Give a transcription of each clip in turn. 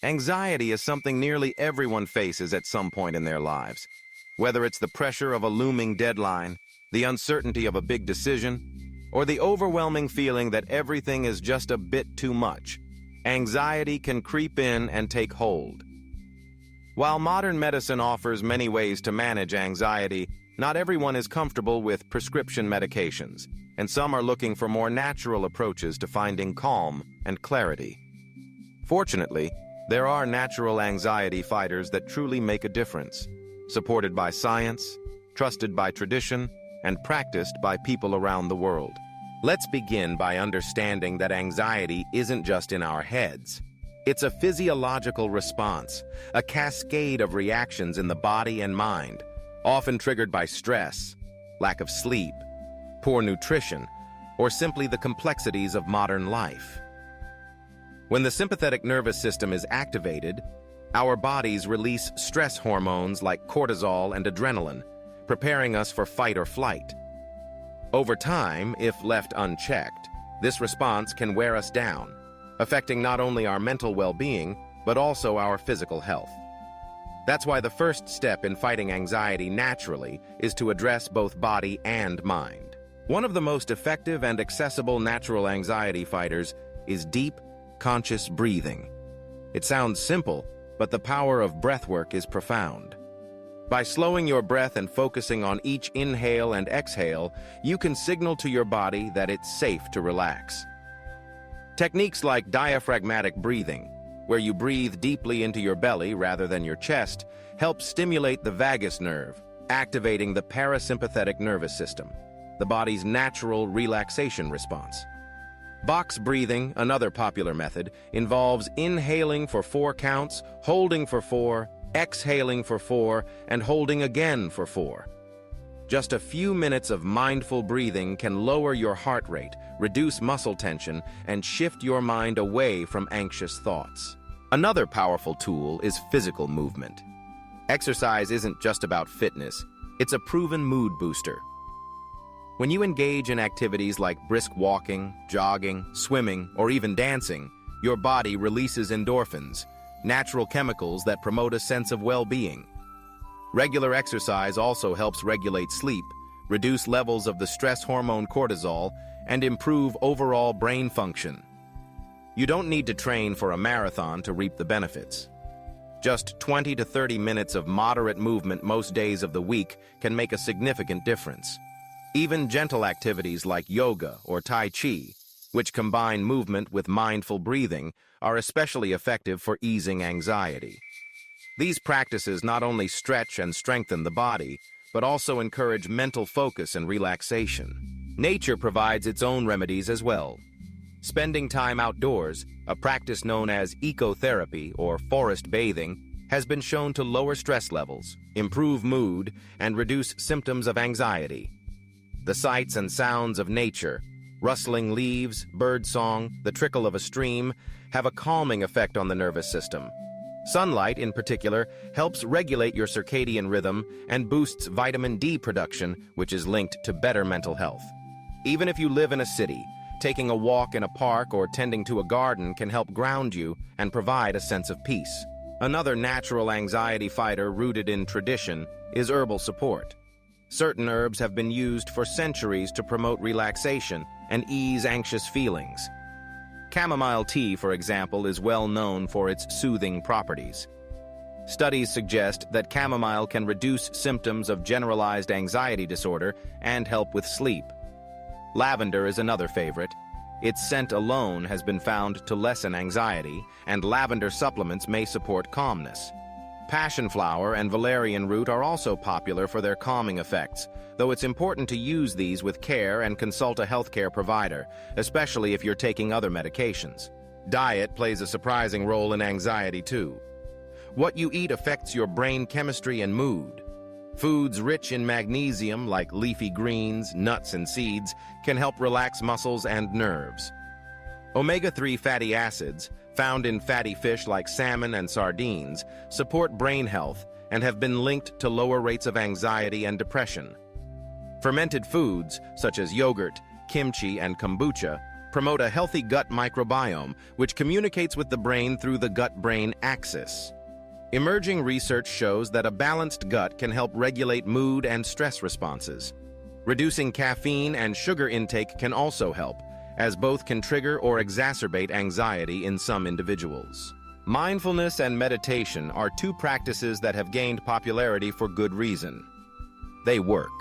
Anxiety is something nearly everyone faces at some point in their lives. Whether it's the pressure of a looming deadline, the uncertainty of a big decision, or the overwhelming feeling that everything is just a bit too much, anxiety can creep in and take hold. While modern medicine offers many ways to manage anxiety, not everyone is comfortable with prescription medications, and some are looking for more natural approaches to finding calm and clarity. Fortunately, there are natural anxiety fighters that truly make a difference, supported by science, trusted by tradition, and practiced by people around the world. Let's begin by understanding that anxiety isn't just in our heads. It's a physiological response, a cascade of reactions in the body and mind, often triggered by stress, lack of sleep, poor nutrition, or simply the complexities of modern life. When the sympathetic nervous system is activated, our bodies release stress hormones like cortisol and adrenaline, preparing us for fight or flight. Over time, if left unchecked, this response can wear us down, affecting not only our mental well-being, but also our physical health. That's why the first step in fighting anxiety naturally is to address both body and mind. One of the most effective and accessible natural anxiety fighters is deep, conscious breathing. It sounds simple, but the power of breathwork is profound. By slowing your breath and focusing on each inhale and exhale, you can signal to your body that it's safe to relax. Techniques like diaphragmatic breathing, where you breathe deeply into your belly rather than your chest, help stimulate the vagus nerve, activating the parasympathetic nervous system, the body's natural relaxation response. Box breathing, another popular method, involves inhaling for 4 counts, holding for 4, exhaling for 4, and holding again for 4. Just a few minutes of mindful breathing can lower your heart rate, reduce muscle tension, and shift your mind away from anxious thoughts. Another powerful tool is physical movement. Exercise isn't just about fitness, it's a proven mood booster. When you engage in activities like brisk walking, jogging, swimming, or even dancing, your body releases endorphins, natural chemicals that promote a sense of well-being. Regular exercise also helps regulate sleep, reduce levels of the stress hormone cortisol, and improve overall brain function. You don't need to train for a marathon to reap the benefits. Just 20 to 30 minutes of moderate movement most days of the week can make a significant difference. Even gentle activities like yoga or Tai Chi, which combine movement with mindful breathing, are especially effective for easing anxiety. These practices not only stretch and strengthen the body, but also encourage mental focus and relaxation. Nature provides its own remedies as well. Spending time outdoors, a practice known as ecotherapy or forest bathing, has been shown to lower stress levels, improve mood, and reduce symptoms of anxiety. The sights and sounds of nature, rustling leaves, birdsong, the trickle of a stream, have a calming effect on the nervous system. Sunlight, in particular, helps regulate your circadian rhythm and boosts vitamin D production, which is linked to better mental health. Even if you live in a city, taking a walk in a park or tending to a garden can help ground you and provide a sense of peace. Another natural anxiety fighter rooted in tradition is herbal support. Certain herbs have been used for centuries to promote relaxation and ease anxious feelings. Chamomile tea, for example, is well known for its soothing properties. Studies suggest that chamomile can reduce symptoms of generalized anxiety disorder and help with sleep. Lavender is another favorite. Its scent alone has been found to lessen anxiety, and lavender supplements may support calmness. Passion flower and valerian root are also popular for their calming effects, though it's important to use these with care and consult a healthcare provider, especially if you're taking other medications. Diet plays a surprising role in anxiety too. What you eat affects your brain chemistry and mood. Foods rich in magnesium, like leafy greens, nuts, and seeds, can help relax muscles and nerves. Omega-3 fatty acids, found in fatty fish like salmon and sardines, support brain health and have been linked to lower rates of anxiety and depression. Fermented foods, such as yogurt, kimchi, and kombucha, promote a healthy gut microbiome, which communicates with the brain through the gut-brain axis. Emerging research shows that a balanced gut can help regulate mood and stress responses. Reducing caffeine and sugar intake can also help, as both can trigger or exacerbate anxiety in some individuals. Mindfulness and meditation are two practices that have gained popularity for good reason. They work.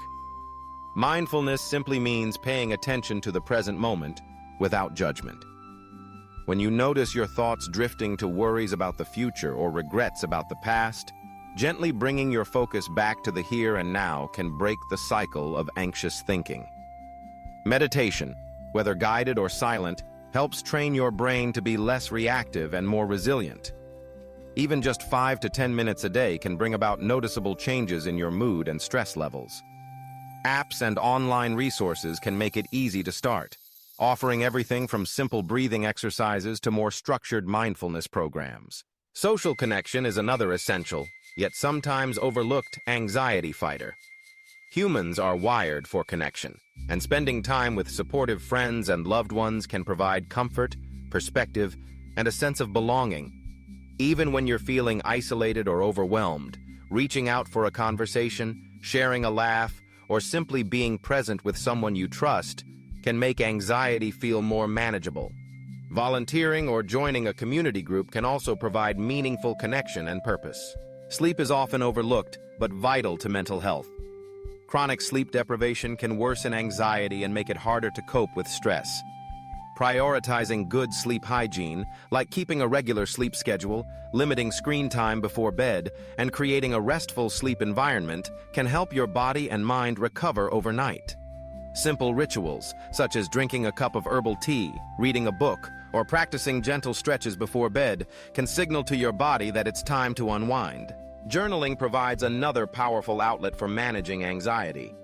Mindfulness simply means paying attention to the present moment without judgment. When you notice your thoughts drifting to worries about the future or regrets about the past, gently bringing your focus back to the here and now can break the cycle of anxious thinking. Meditation, whether guided or silent, helps train your brain to be less reactive and more resilient. Even just 5 to 10 minutes a day can bring about noticeable changes in your mood and stress levels. Apps and online resources can make it easy to start, offering everything from simple breathing exercises to more structured mindfulness programs. Social connection is another essential, yet sometimes overlooked anxiety fighter. Humans are wired for connection, and spending time with supportive friends and loved ones can provide comfort, perspective, and a sense of belonging. Even when you're feeling isolated or overwhelmed, reaching out for a conversation, sharing a laugh, or simply being present with someone you trust can make anxiety feel more manageable. Volunteering or joining a community group can also provide meaningful connection and purpose. Sleep is often overlooked, but vital to mental health. Chronic sleep deprivation can worsen anxiety and make it harder to cope with stress. Prioritizing good sleep hygiene, like keeping a regular sleep schedule, limiting screen time before bed, and creating a restful sleep environment, can help your body and mind recover overnight. Simple rituals, such as drinking a cup of herbal tea, reading a book, or practicing gentle stretches before bed, can signal to your body that it's time to unwind. Journaling provides another powerful outlet for managing anxiety.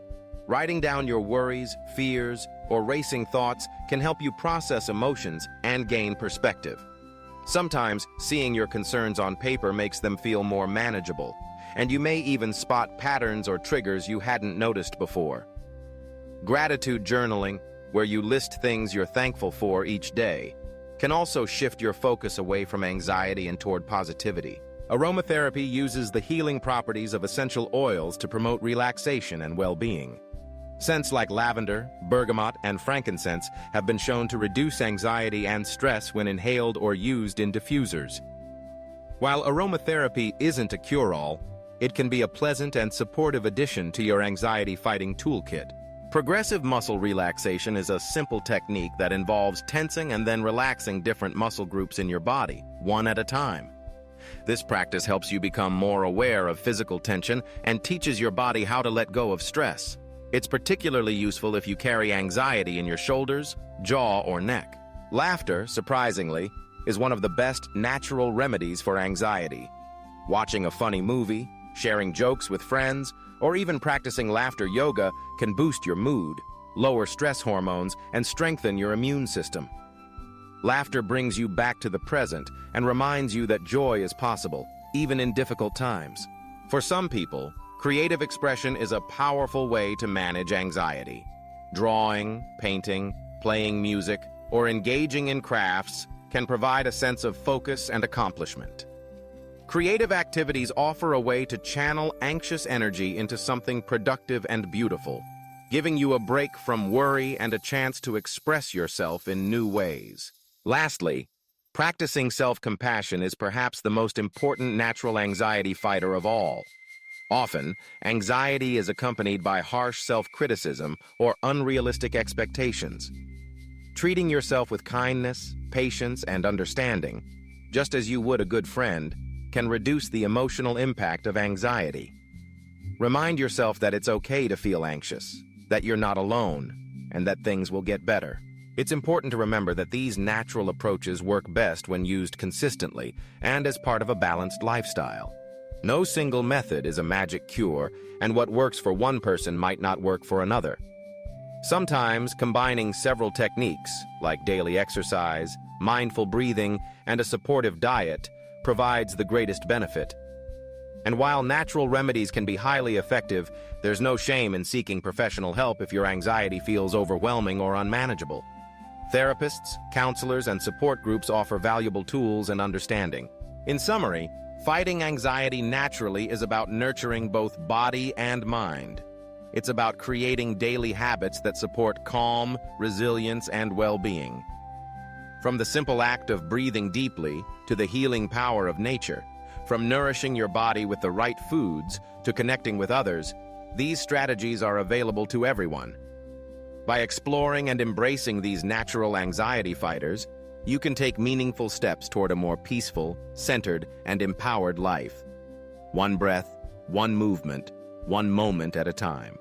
Writing down your worries, fears, or racing thoughts can help you process emotions and gain perspective. Sometimes, seeing your concerns on paper makes them feel more manageable, and you may even spot patterns or triggers you hadn't noticed before. Gratitude journaling, where you list things you're thankful for each day, can also shift your focus away from anxiety and toward positivity. Aromatherapy uses the healing properties of essential oils to promote relaxation and well-being. Scents like lavender, bergamot, and frankincense have been shown to reduce anxiety and stress when inhaled or used in diffusers. While aromatherapy isn't a cure-all, it can be a pleasant and supportive addition to your anxiety-fighting toolkit. Progressive muscle relaxation is a simple technique that involves tensing and then relaxing different muscle groups in your body, one at a time. This practice helps you become more aware of physical tension and teaches your body how to let go of stress. It's particularly useful if you carry anxiety in your shoulders, jaw, or neck. Laughter, surprisingly, is one of the best natural remedies for anxiety. Watching a funny movie, sharing jokes with friends, or even practicing laughter yoga can boost your mood, lower stress hormones, and strengthen your immune system. Laughter brings you back to the present and reminds you that joy is possible, even in difficult times. For some people, creative expression is a powerful way to manage anxiety. Drawing, painting, playing music, or engaging in crafts can provide a sense of focus and accomplishment. Creative activities offer a way to channel anxious energy into something productive and beautiful, giving you a break from worry and a chance to express yourself in new ways. Lastly, practicing self-compassion is perhaps the most important natural anxiety fighter of all. Often, anxiety is accompanied by harsh self-criticism or unrealistic expectations. Treating yourself with kindness, patience, and understanding, just as you would a good friend, can reduce the emotional impact of anxiety. Remind yourself that it's okay to feel anxious, that you're not alone, and that things will get better. It's important to remember that these natural approaches work best when used consistently and as part of a balanced lifestyle. No single method is a magic cure, and what works for one person might not work for another. Sometimes combining several techniques, like daily exercise, mindful breathing, and a supportive diet, provides the greatest benefit. And while natural remedies can be highly effective, there's no shame in seeking professional help if your anxiety feels overwhelming or unmanageable. Therapists, counselors, and support groups offer valuable tools and understanding. In summary, fighting anxiety naturally is about nurturing both body and mind. It's about creating daily habits that support calm, resilience, and well-being. From the simple act of breathing deeply to the healing power of nature, from nourishing your body with the right foods to connecting with others, these strategies are available to everyone. By exploring and embracing these natural anxiety fighters, you can take meaningful steps toward a more peaceful, centered, and empowered life. One breath, one movement, one moment at a time.